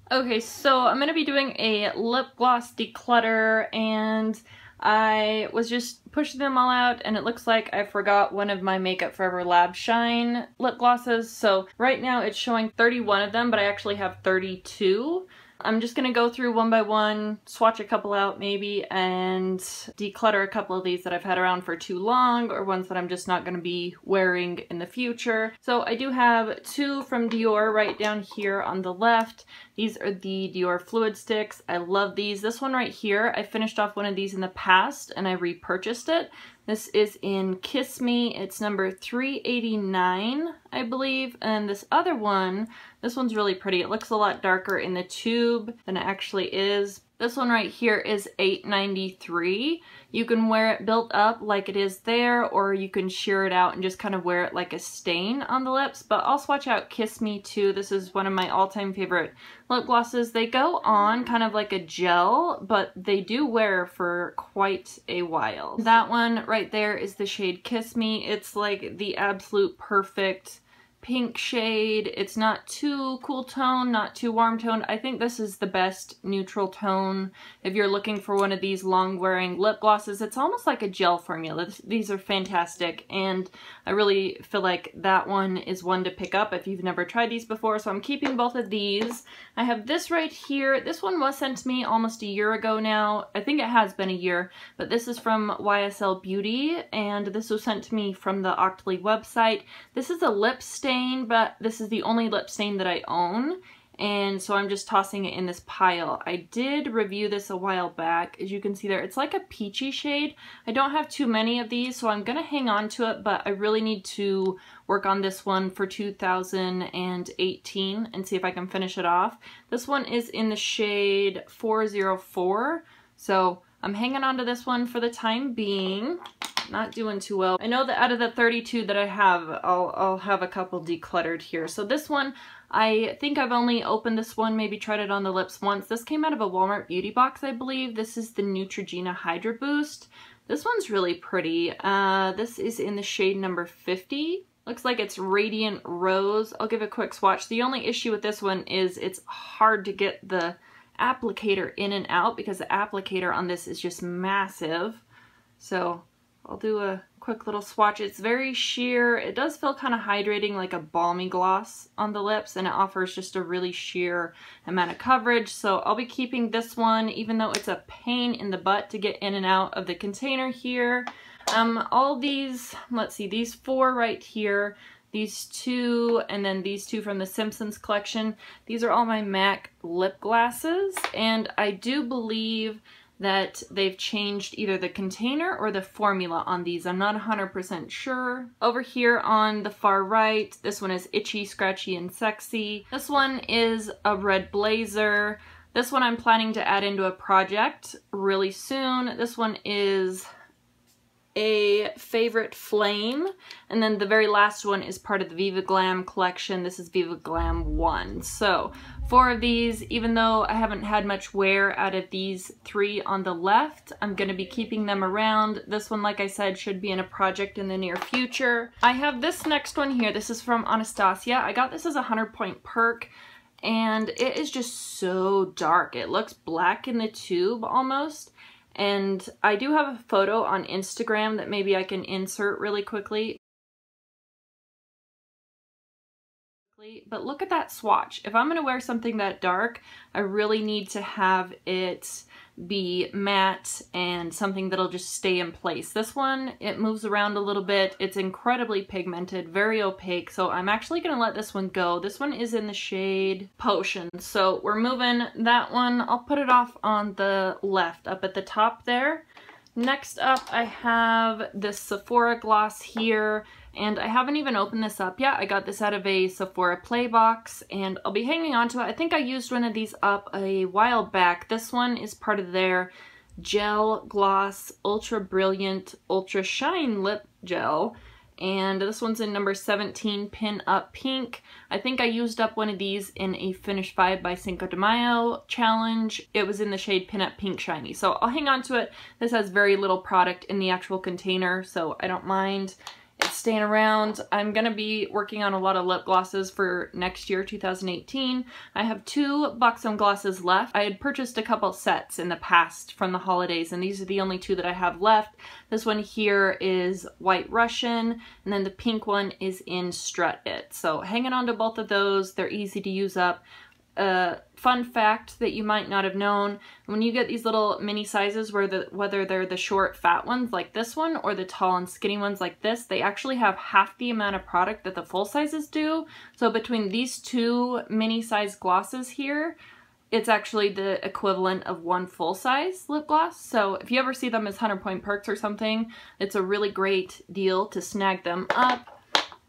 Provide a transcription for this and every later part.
Okay, so I'm going to be doing a lip gloss declutter, and I was just pushing them all out, and it looks like I forgot one of my Makeup Forever Lab Shine lip glosses. So right now it's showing 31 of them, but I actually have 32. I'm just going to go through one by one, swatch a couple out maybe, and declutter a couple of these that I've had around for too long or ones that I'm just not going to be wearing in the future. So I do have two from Dior right down here on the left. These are the Dior Fluid Sticks. I love these. This one right here, I finished off one of these in the past and I repurchased it. This is in Kiss Me. It's number 389, I believe. And this other one, this one's really pretty. It looks a lot darker in the tube than it actually is. This one right here is $8.93. You can wear it built up like it is there, or you can sheer it out and just kind of wear it like a stain on the lips. But I'll swatch out Kiss Me too. This is one of my all-time favorite lip glosses. They go on kind of like a gel, but they do wear for quite a while. That one right there is the shade Kiss Me. It's like the absolute perfect pink shade. It's not too cool tone, not too warm toned. I think this is the best neutral tone if you're looking for one of these long wearing lip glosses. It's almost like a gel formula. These are fantastic, and I really feel like that one is one to pick up if you've never tried these before. So I'm keeping both of these. I have this right here. This one was sent to me almost a year ago now. I think it has been a year, but this is from YSL Beauty, and this was sent to me from the Octoly website. This is a lip stain, but this is the only lip stain that I own, and so I'm just tossing it in this pile. I did review this a while back. As you can see there, it's like a peachy shade. I don't have too many of these, so I'm gonna hang on to it, but I really need to work on this one for 2018 and see if I can finish it off. This one is in the shade 404, so I'm hanging on to this one for the time being. Not doing too well. I know that out of the 32 that I have, I'll have a couple decluttered here. So this one, I think I've only opened this one, maybe tried it on the lips once. This came out of a Walmart beauty box, I believe. This is the Neutrogena Hydraboost. This one's really pretty. This is in the shade number 50. Looks like it's Radiant Rose. I'll give a quick swatch. The only issue with this one is it's hard to get the applicator in and out because the applicator on this is just massive. So I'll do a quick little swatch. It's very sheer. It does feel kind of hydrating, like a balmy gloss on the lips, and it offers just a really sheer amount of coverage. So I'll be keeping this one, even though it's a pain in the butt to get in and out of the container here. All these, let's see, these four right here, these two, and then these two from the Simpsons collection. These are all my MAC lip glasses, and I do believe that they've changed either the container or the formula on these. I'm not 100% sure. Over here on the far right, this one is Itchy, Scratchy, and Sexy. This one is a red blazer. This one I'm planning to add into a project really soon. This one is a Favorite Flame, and then the very last one is part of the Viva Glam collection. This is Viva Glam 1. So 4 of these, even though I haven't had much wear out of these 3 on the left, I'm going to be keeping them around. This one, like I said, should be in a project in the near future. I have this next one here. This is from Anastasia. I got this as a 100-point perk, and it is just so dark. It looks black in the tube almost. And I do have a photo on Instagram that maybe I can insert really quickly. But look at that swatch. If I'm going to wear something that dark, I really need to have it be matte and something that'll just stay in place. This one, it moves around a little bit. It's incredibly pigmented, very opaque, so I'm actually going to let this one go. This one is in the shade Potion, so we're moving that one. I'll put it off on the left, up at the top there. Next up, I have this Sephora Gloss here, and I haven't even opened this up yet. I got this out of a Sephora Play box, and I'll be hanging on to it. I think I used one of these up a while back. This one is part of their Gel Gloss Ultra Brilliant Ultra Shine Lip Gel, and this one's in number 17, Pin Up Pink. I think I used up one of these in a Finish 5 by Cinco de Mayo challenge. It was in the shade Pin Up Pink Shiny, so I'll hang on to it. This has very little product in the actual container, so I don't mind. It's staying around. I'm gonna be working on a lot of lip glosses for next year, 2018. I have 2 Buxom glosses left. I had purchased a couple sets in the past from the holidays, and these are the only 2 that I have left. This one here is White Russian, and then the pink one is in Strut It. So hanging on to both of those, they're easy to use up. Fun fact that you might not have known, when you get these little mini sizes, whether they're the short fat ones like this one or the tall and skinny ones like this, they actually have half the amount of product that the full sizes do. So between these 2 mini size glosses here, it's actually the equivalent of 1 full size lip gloss. So if you ever see them as 100 point perks or something, it's a really great deal to snag them up.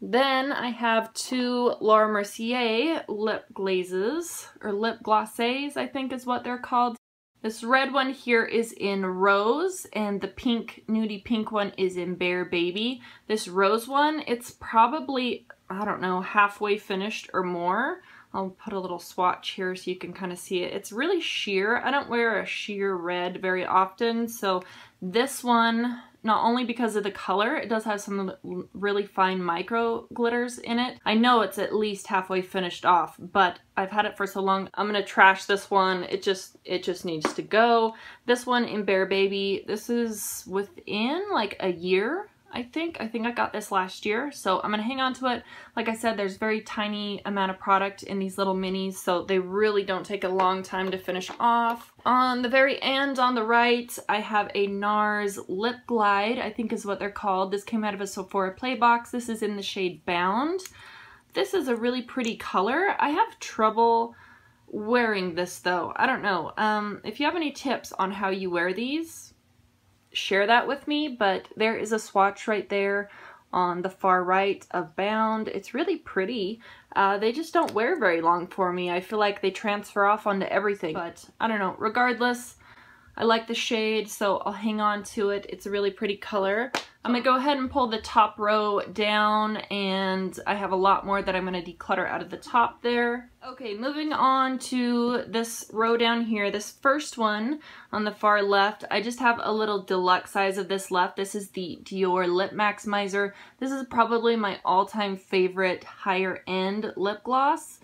Then I have 2 Laura Mercier lip glazes, or lip glosses, I think is what they're called. This red one here is in Rose, and the pink, nudie pink one is in Bear Baby. This rose one, it's probably, I don't know, halfway finished or more. I'll put a little swatch here so you can kind of see it. It's really sheer. I don't wear a sheer red very often, so this one, not only because of the color, it does have some really fine micro glitters in it. I know it's at least halfway finished off, but I've had it for so long, I'm gonna trash this one. It just needs to go. This one in Bear Baby, this is within like a year, I think I got this last year, so I'm gonna hang on to it. Like I said, there's very tiny amount of product in these little minis, so they really don't take a long time to finish off. On the very end on the right, I have a Nars Lip Glide, I think is what they're called. This came out of a Sephora Play box. This is in the shade Bound. This is a really pretty color. I have trouble wearing this though. I don't know. If you have any tips on how you wear these, share that with me, but there is a swatch right there on the far right of Bound. It's really pretty. They just don't wear very long for me. I feel like they transfer off onto everything, but I don't know. Regardless, I like the shade, so I'll hang on to it. It's a really pretty color. I'm gonna go ahead and pull the top row down, and I have a lot more that I'm gonna declutter out of the top there. Okay, moving on to this row down here. This first one on the far left, I just have a little deluxe size of this left. This is the Dior Lip Maximizer. This is probably my all-time favorite higher end lip gloss.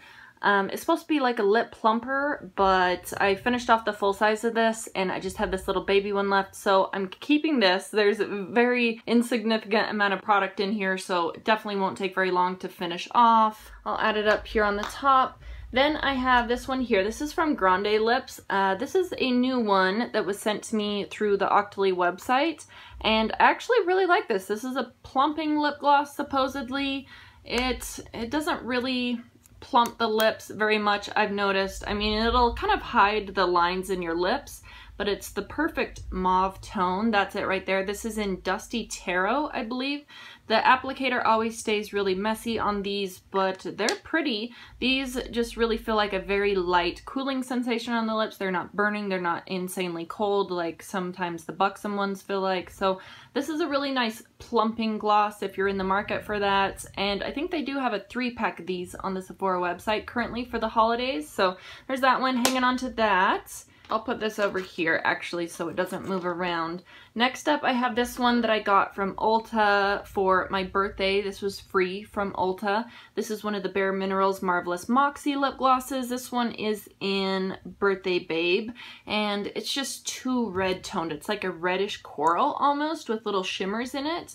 It's supposed to be like a lip plumper, but I finished off the full size of this and I just have this little baby one left, so I'm keeping this. There's a very insignificant amount of product in here, so it definitely won't take very long to finish off. I'll add it up here on the top. Then I have this one here. This is from Grande Lips. This is a new one that was sent to me through the Octoly website, and I actually really like this. This is a plumping lip gloss, supposedly. It doesn't really plump the lips very much, I've noticed. I mean, it'll kind of hide the lines in your lips, but it's the perfect mauve tone. That's it right there. This is in Dusty Taro, I believe. The applicator always stays really messy on these, but they're pretty. These just really feel like a very light cooling sensation on the lips. They're not burning, they're not insanely cold like sometimes the Buxom ones feel like. So this is a really nice plumping gloss if you're in the market for that. And I think they do have a 3-pack of these on the Sephora website currently for the holidays. So there's that one, hanging on to that. I'll put this over here actually so it doesn't move around. Next up I have this one that I got from Ulta for my birthday. This was free from Ulta. This is one of the Bare Minerals Marvelous Moxie lip glosses. This one is in Birthday Babe, and it's just too red toned. It's like a reddish coral almost with little shimmers in it.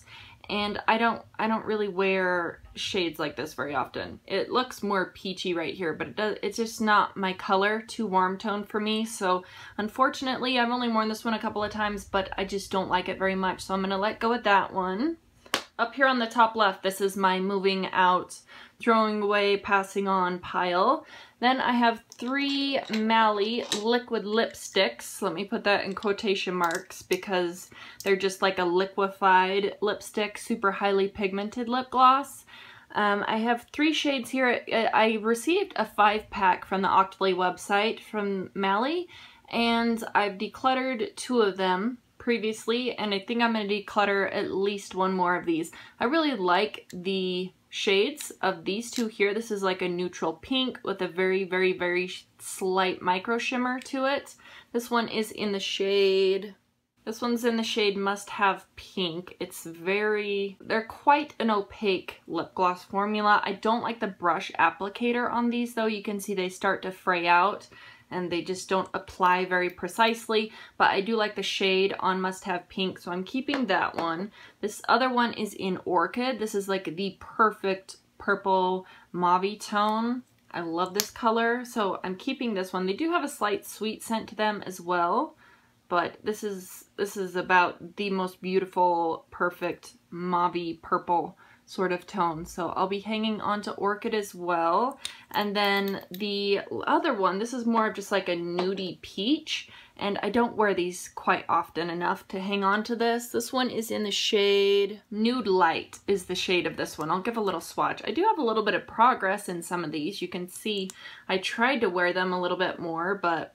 And I don't really wear shades like this very often. It looks more peachy right here, but it's just not my color, too warm toned for me. So unfortunately, I've only worn this one a couple of times, but I just don't like it very much. So I'm gonna let go of that one. Up here on the top left, this is my moving out, throwing away, passing on pile. Then I have 3 Mally liquid lipsticks. Let me put that in quotation marks because they're just like a liquefied lipstick, super highly pigmented lip gloss. I have 3 shades here. I received a 5-pack from the Octoly website from Mally, and I've decluttered 2 of them previously, and I think I'm going to declutter at least 1 more of these. I really like the shades of these 2 here. This is like a neutral pink with a very, very, very slight micro shimmer to it. This one is in the shade This one's in the shade Must Have Pink. They're quite an opaque lip gloss formula. I don't like the brush applicator on these though. You can see they start to fray out and they just don't apply very precisely, but I do like the shade on Must Have Pink, so I'm keeping that one. This other one is in Orchid. This is like the perfect purple mauve tone. I love this color, so I'm keeping this one. They do have a slight sweet scent to them as well, but this is about the most beautiful, perfect mauve purple sort of tone. So I'll be hanging on to Orchid as well. And then the other one, this is more of just like a nudie peach, and I don't wear these quite often enough to hang on to this. This one is in the shade Nude Light is the shade of this one. I'll give a little swatch. I do have a little bit of progress in some of these. You can see I tried to wear them a little bit more, but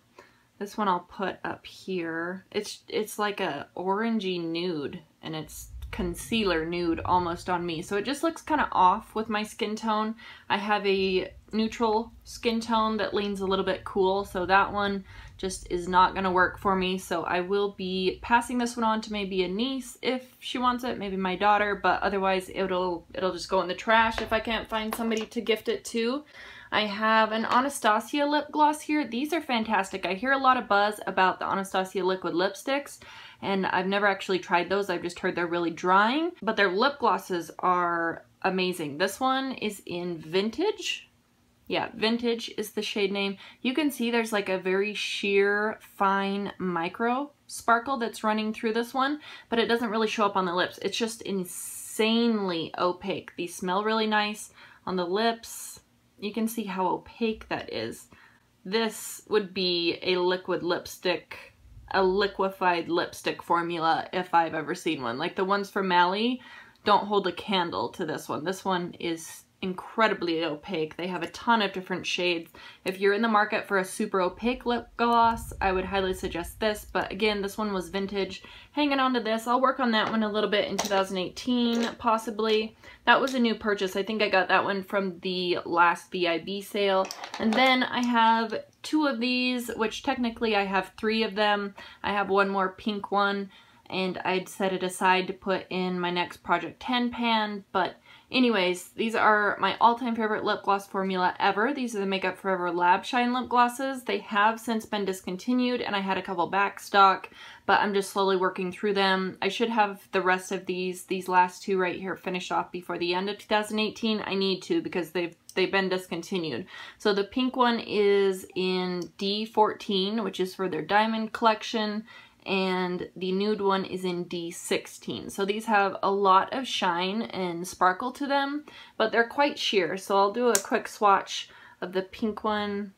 this one I'll put up here. It's like a orangey nude, and it's concealer nude almost on me, so it just looks kind of off with my skin tone. I have a neutral skin tone that leans a little bit cool, so that one just is not going to work for me. So I will be passing this one on to maybe a niece if she wants it, maybe my daughter, but otherwise it'll just go in the trash if I can't find somebody to gift it to. I have an Anastasia lip gloss here. These are fantastic. I hear a lot of buzz about the Anastasia liquid lipsticks, and I've never actually tried those. I've just heard they're really drying, but their lip glosses are amazing. This one is in Vintage. Yeah, Vintage is the shade name. You can see there's like a very sheer, fine micro sparkle that's running through this one, but it doesn't really show up on the lips. It's just insanely opaque. These smell really nice on the lips. You can see how opaque that is. This would be a liquid lipstick, a liquefied lipstick formula if I've ever seen one. Like the ones from Mally don't hold a candle to this one. This one is incredibly opaque. They have a ton of different shades. If you're in the market for a super opaque lip gloss, I would highly suggest this, but again, this one was Vintage. Hanging on to this. I'll work on that one a little bit in 2018, possibly. That was a new purchase. I think I got that one from the last VIB sale. And then I have two of these, which technically I have three of them. I have one more pink one, and I'd set it aside to put in my next Project 10 pan, but anyways, these are my all-time favorite lip gloss formula ever. These are the Makeup Forever Lab Shine lip glosses. They have since been discontinued, and I had a couple back stock, but I'm just slowly working through them. I should have the rest of these last two right here finished off before the end of 2018. I need to, because they've been discontinued. So the pink one is in D14, which is for their diamond collection, and the nude one is in D16. So these have a lot of shine and sparkle to them, but they're quite sheer. So I'll do a quick swatch of the pink one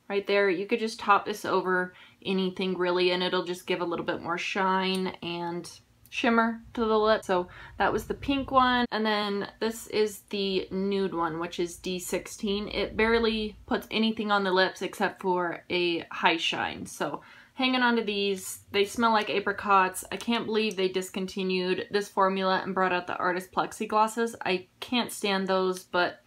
right there. You could just top this over anything really, and it'll just give a little bit more shine and shimmer to the lip. So that was the pink one, and then this is the nude one, which is D16. It barely puts anything on the lips except for a high shine. So hanging on to these. They smell like apricots. I can't believe they discontinued this formula and brought out the Artist Plexi glosses. I can't stand those, but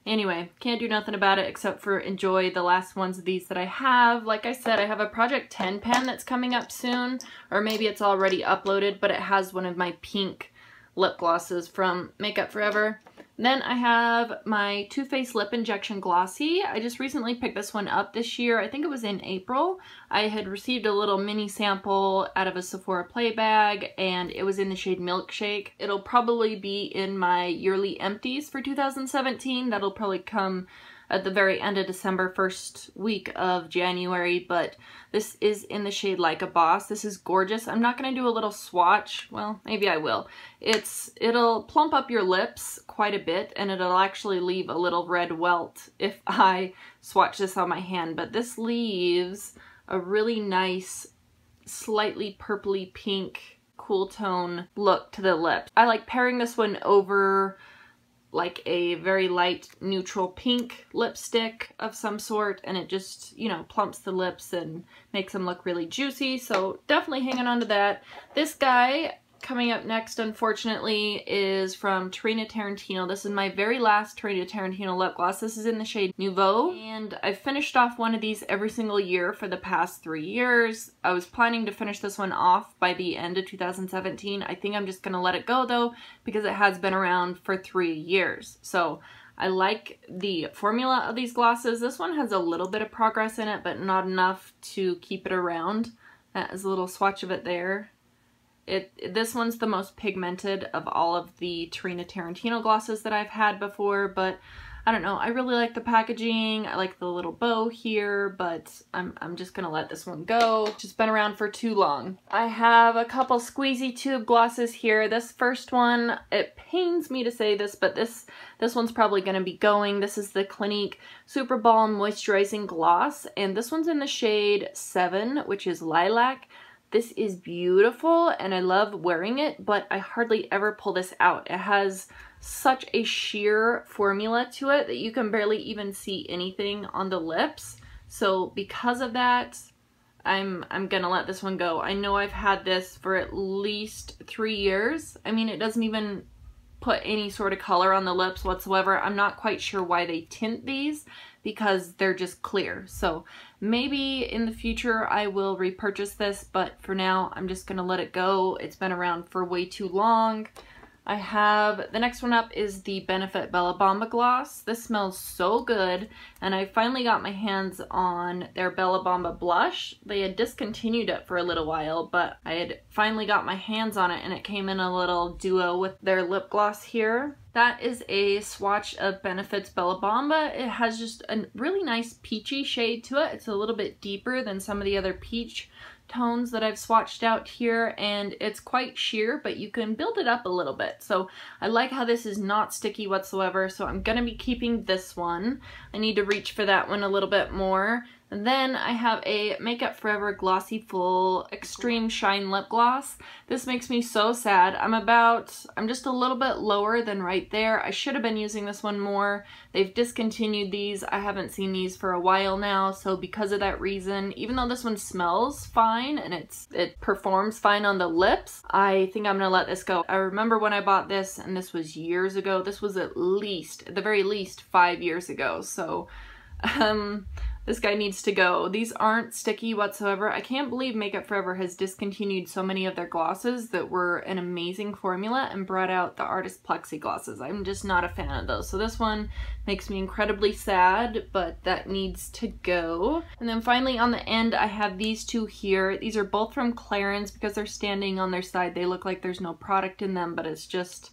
anyway, can't do nothing about it except for enjoy the last ones of these that I have. Like I said, I have a Project 10 pan that's coming up soon, or maybe it's already uploaded, but it has one of my pink lip glosses from Makeup Forever. Then I have my Too Faced Lip Injection Glossy. I just recently picked this one up this year. I think it was in April. I had received a little mini sample out of a Sephora play bag, and it was in the shade Milkshake. It'll probably be in my yearly empties for 2017. That'll probably come at the very end of December, first week of January, but this is in the shade Like a Boss. This is gorgeous. I'm not going to do a little swatch. Well, maybe I will. It'll plump up your lips quite a bit, and it'll actually leave a little red welt if I swatch this on my hand, but this leaves a really nice, slightly purpley pink, cool tone look to the lips. I like pairing this one over like a very light neutral pink lipstick of some sort, and it just, you know, plumps the lips and makes them look really juicy. So definitely hanging on to that. This guy coming up next, unfortunately, is from Tarina Tarantino. This is my very last Tarina Tarantino lip gloss. This is in the shade Nouveau, and I've finished off one of these every single year for the past 3 years. I was planning to finish this one off by the end of 2017. I think I'm just gonna let it go though, because it has been around for 3 years. So I like the formula of these glosses. This one has a little bit of progress in it, but not enough to keep it around. That is a little swatch of it there. This one's the most pigmented of all of the Tarina Tarantino glosses that I've had before, but I don't know, I really like the packaging. I like the little bow here, but I'm just gonna let this one go. It's just been around for too long. I have a couple squeezy tube glosses here. This first one, it pains me to say this, but this one's probably gonna be going. This is the Clinique Super Balm Moisturizing Gloss, and this one's in the shade 7, which is Lilac. This is beautiful and I love wearing it, but I hardly ever pull this out. It has such a sheer formula to it that you can barely even see anything on the lips. So because of that, I'm gonna let this one go. I know I've had this for at least 3 years. I mean, it doesn't even put any sort of color on the lips whatsoever. I'm not quite sure why they tint these, because they're just clear. So maybe in the future I will repurchase this, but for now I'm just gonna let it go. It's been around for way too long. I have, the next one up is the Benefit Bella Bamba gloss. This smells so good, and I finally got my hands on their Bella Bamba blush. They had discontinued it for a little while, but I had finally got my hands on it, and it came in a little duo with their lip gloss here. That is a swatch of Benefit's Bella Bamba. It has just a really nice peachy shade to it. It's a little bit deeper than some of the other peach tones that I've swatched out here, and it's quite sheer, but you can build it up a little bit. So I like how this is not sticky whatsoever, so I'm gonna be keeping this one. I need to reach for that one a little bit more. And then I have a Makeup Forever Glossy Full Extreme Shine Lip Gloss. This makes me so sad. I'm just a little bit lower than right there. I should have been using this one more. They've discontinued these. I haven't seen these for a while now, so because of that reason, even though this one smells fine and it performs fine on the lips, I think I'm gonna let this go. I remember when I bought this, and this was years ago. This was at the very least 5 years ago, so this guy needs to go. These aren't sticky whatsoever. I can't believe Makeup Forever has discontinued so many of their glosses that were an amazing formula and brought out the Artist Plexi glosses. I'm just not a fan of those. So this one makes me incredibly sad, but that needs to go. And then finally on the end, I have these two here. These are both from Clarins. Because they're standing on their side, they look like there's no product in them, but it's just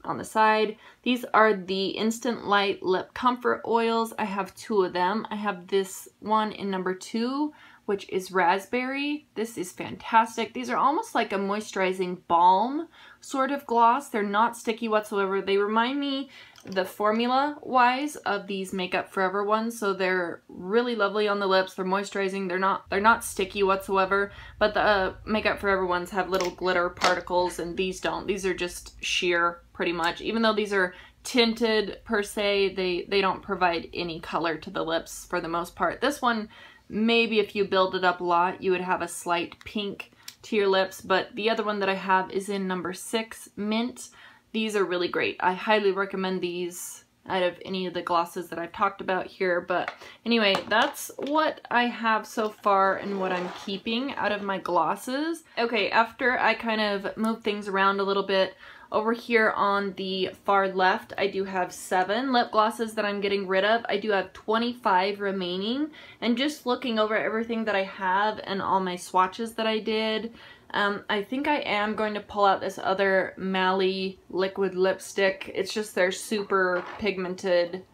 on the side. These are the Instant Light Lip Comfort Oils. I have 2 of them. I have this one in number 2, which is raspberry. This is fantastic. These are almost like a moisturizing balm sort of gloss. They're not sticky whatsoever. They remind me, the formula wise, of these Makeup Forever ones, so they're really lovely on the lips. They're moisturizing. They're not sticky whatsoever, but the Makeup Forever ones have little glitter particles, and these don't. These are just sheer, pretty much. Even though these are tinted per se, they don't provide any color to the lips for the most part. This one, maybe if you build it up a lot, you would have a slight pink to your lips, but the other one that I have is in number 6, Mint. These are really great. I highly recommend these out of any of the glosses that I've talked about here. But anyway, that's what I have so far and what I'm keeping out of my glosses. Okay, after I kind of move things around a little bit, over here on the far left, I do have 7 lip glosses that I'm getting rid of. I do have 25 remaining, and just looking over everything that I have and all my swatches that I did, I think I am going to pull out this other Mally liquid lipstick. It's just their super pigmented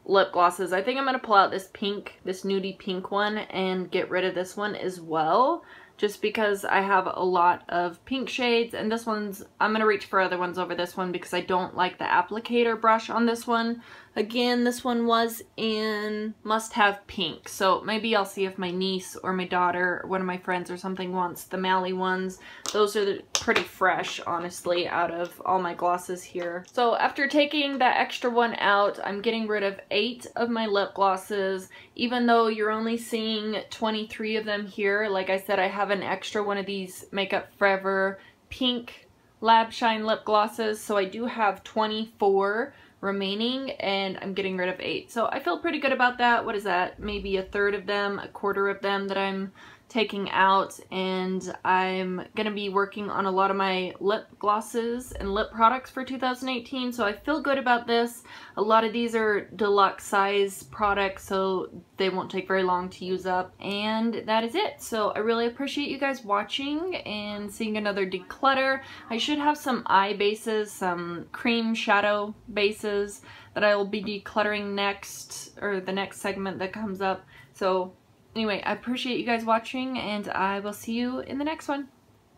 lip glosses. I think I'm going to pull out this pink, this nudie pink one, and get rid of this one as well, just because I have a lot of pink shades, and this one's, I'm going to reach for other ones over this one because I don't like the applicator brush on this one. Again, this one was in Must Have Pink, so maybe I'll see if my niece or my daughter or one of my friends or something wants the Mally ones. Those are pretty fresh, honestly, out of all my glosses here. So after taking that extra one out, I'm getting rid of 8 of my lip glosses. Even though you're only seeing 23 of them here, like I said, I have an extra one of these Makeup Forever pink Lab Shine lip glosses, so I do have 24 remaining and I'm getting rid of 8. So I feel pretty good about that. What is that? Maybe a third of them, a quarter of them that I'm taking out, and I'm gonna be working on a lot of my lip glosses and lip products for 2018, so I feel good about this. A lot of these are deluxe size products, so they won't take very long to use up, and that is it. So I really appreciate you guys watching and seeing another declutter. I should have some eye bases, some cream shadow bases that I will be decluttering next, or the next segment that comes up. So anyway, I appreciate you guys watching, and I will see you in the next one.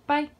Bye!